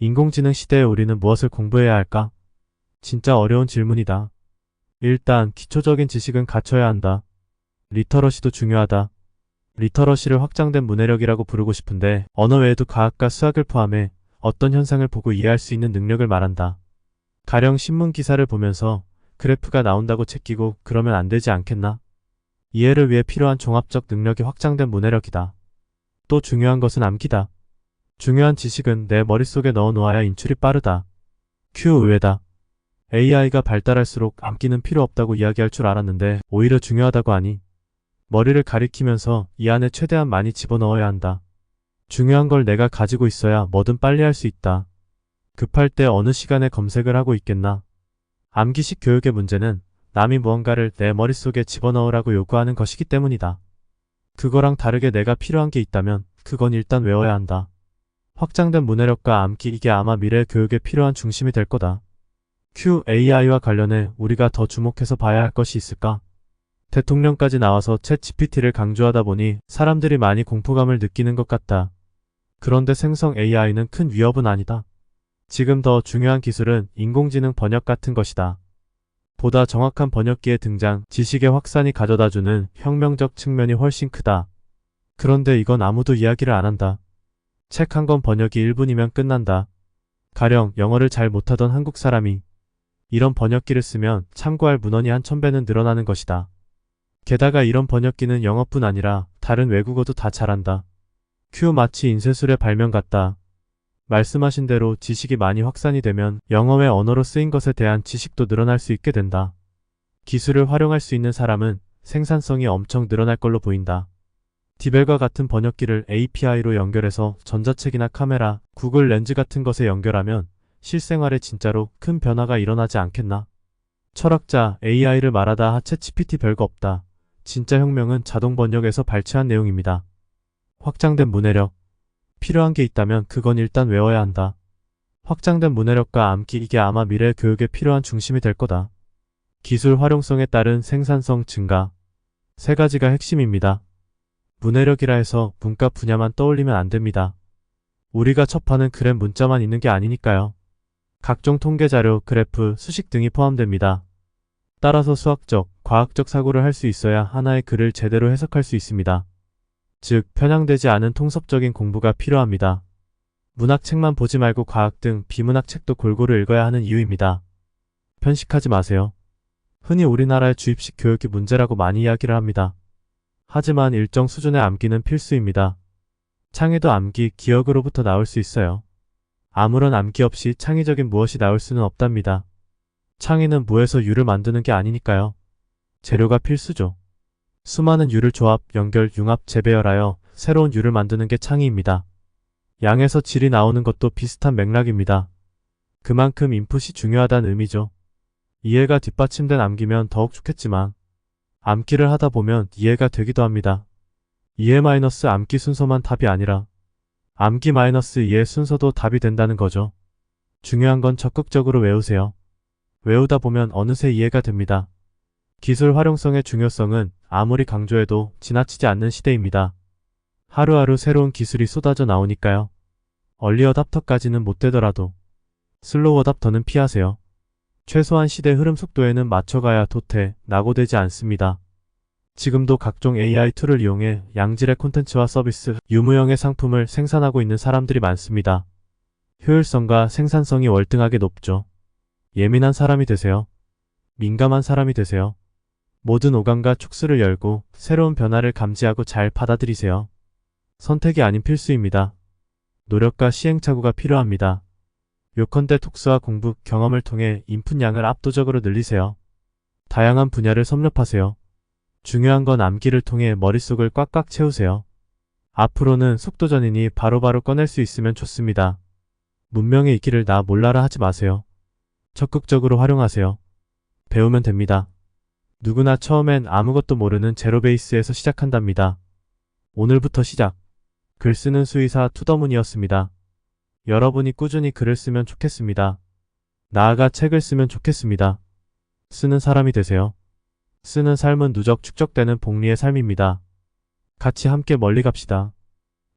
인공지능 시대에 우리는 무엇을 공부해야 할까? 진짜 어려운 질문이다. 일단 기초적인 지식은 갖춰야 한다. 리터러시도 중요하다. 리터러시를 확장된 문해력이라고 부르고 싶은데 언어 외에도 과학과 수학을 포함해 어떤 현상을 보고 이해할 수 있는 능력을 말한다. 가령 신문 기사를 보면서 그래프가 나온다고 제끼고 그러면 안 되지 않겠나? 이해를 위해 필요한 종합적 능력이 확장된 문해력이다. 또 중요한 것은 암기다. 중요한 지식은 내 머릿속에 넣어 놓아야 인출이 빠르다. 큐 의외다. AI가 발달할수록 암기는 필요 없다고 이야기할 줄 알았는데 오히려 중요하다고 하니 머리를 가리키면서 이 안에 최대한 많이 집어넣어야 한다. 중요한 걸 내가 가지고 있어야 뭐든 빨리 할 수 있다. 급할 때 어느 시간에 검색을 하고 있겠나. 암기식 교육의 문제는 남이 무언가를 내 머릿속에 집어넣으라고 요구하는 것이기 때문이다. 그거랑 다르게 내가 필요한 게 있다면 그건 일단 외워야 한다. 확장된 문해력과 암기 이게 아마 미래 교육에 필요한 중심이 될 거다. AI와 관련해 우리가 더 주목해서 봐야 할 것이 있을까? 대통령까지 나와서 챗 GPT를 강조하다 보니 사람들이 많이 공포감을 느끼는 것 같다. 그런데 생성 AI는 큰 위협은 아니다. 지금 더 중요한 기술은 인공지능 번역 같은 것이다. 보다 정확한 번역기의 등장, 지식의 확산이 가져다주는 혁명적 측면이 훨씬 크다. 그런데 이건 아무도 이야기를 안 한다. 책 한 권 번역이 1분이면 끝난다. 가령 영어를 잘 못하던 한국 사람이 이런 번역기를 쓰면 참고할 문헌이 한 1000배는 늘어나는 것이다. 게다가 이런 번역기는 영어뿐 아니라 다른 외국어도 다 잘한다. 마치 인쇄술의 발명 같다. 말씀하신 대로 지식이 많이 확산이 되면 영어 외 언어로 쓰인 것에 대한 지식도 늘어날 수 있게 된다. 기술을 활용할 수 있는 사람은 생산성이 엄청 늘어날 걸로 보인다. 디벨과 같은 번역기를 API로 연결해서 전자책이나 카메라, 구글 렌즈 같은 것에 연결하면 실생활에 진짜로 큰 변화가 일어나지 않겠나? 철학자 AI를 말하다 챗 GPT 별거 없다. 진짜 혁명은 자동 번역에서 발췌한 내용입니다. 확장된 문해력. 필요한 게 있다면 그건 일단 외워야 한다. 확장된 문해력과 암기 이게 아마 미래 교육에 필요한 중심이 될 거다. 기술 활용성에 따른 생산성 증가. 세 가지가 핵심입니다. 문해력이라 해서 문과 분야만 떠올리면 안 됩니다. 우리가 접하는 그램 문자만 있는 게 아니니까요. 각종 통계자료, 그래프, 수식 등이 포함됩니다. 따라서 수학적, 과학적 사고를 할 수 있어야 하나의 글을 제대로 해석할 수 있습니다. 즉, 편향되지 않은 통섭적인 공부가 필요합니다. 문학책만 보지 말고 과학 등 비문학 책도 골고루 읽어야 하는 이유입니다. 편식하지 마세요. 흔히 우리나라의 주입식 교육이 문제라고 많이 이야기를 합니다. 하지만 일정 수준의 암기는 필수입니다. 창의도 암기, 기억으로부터 나올 수 있어요. 아무런 암기 없이 창의적인 무엇이 나올 수는 없답니다. 창의는 무에서 유를 만드는 게 아니니까요. 재료가 필수죠. 수많은 유를 조합, 연결, 융합, 재배열하여 새로운 유를 만드는 게 창의입니다. 양에서 질이 나오는 것도 비슷한 맥락입니다. 그만큼 인풋이 중요하다는 의미죠. 이해가 뒷받침된 암기면 더욱 좋겠지만 암기를 하다 보면 이해가 되기도 합니다. 이해 마이너스 암기 순서만 답이 아니라 암기 마이너스 이해 순서도 답이 된다는 거죠. 중요한 건 적극적으로 외우세요. 외우다 보면 어느새 이해가 됩니다. 기술 활용성의 중요성은 아무리 강조해도 지나치지 않는 시대입니다. 하루하루 새로운 기술이 쏟아져 나오니까요. 얼리 어답터까지는 못 되더라도 슬로우 어답터는 피하세요. 최소한 시대 흐름 속도에는 맞춰가야 도태, 낙오되지 않습니다. 지금도 각종 AI 툴을 이용해 양질의 콘텐츠와 서비스, 유무형의 상품을 생산하고 있는 사람들이 많습니다. 효율성과 생산성이 월등하게 높죠. 예민한 사람이 되세요. 민감한 사람이 되세요. 모든 오감과 촉수를 열고 새로운 변화를 감지하고 잘 받아들이세요. 선택이 아닌 필수입니다. 노력과 시행착오가 필요합니다. 요컨대 독서와 공부, 경험을 통해 인풋량을 압도적으로 늘리세요. 다양한 분야를 섭렵하세요. 중요한 건 암기를 통해 머릿속을 꽉꽉 채우세요. 앞으로는 속도전이니 바로바로 꺼낼 수 있으면 좋습니다. 문명의 이기를 나 몰라라 하지 마세요. 적극적으로 활용하세요. 배우면 됩니다. 누구나 처음엔 아무것도 모르는 제로 베이스에서 시작한답니다. 오늘부터 시작. 글 쓰는 수의사 투더문이었습니다. 여러분이 꾸준히 글을 쓰면 좋겠습니다. 나아가 책을 쓰면 좋겠습니다. 쓰는 사람이 되세요. 쓰는 삶은 누적 축적되는 복리의 삶입니다. 같이 함께 멀리 갑시다.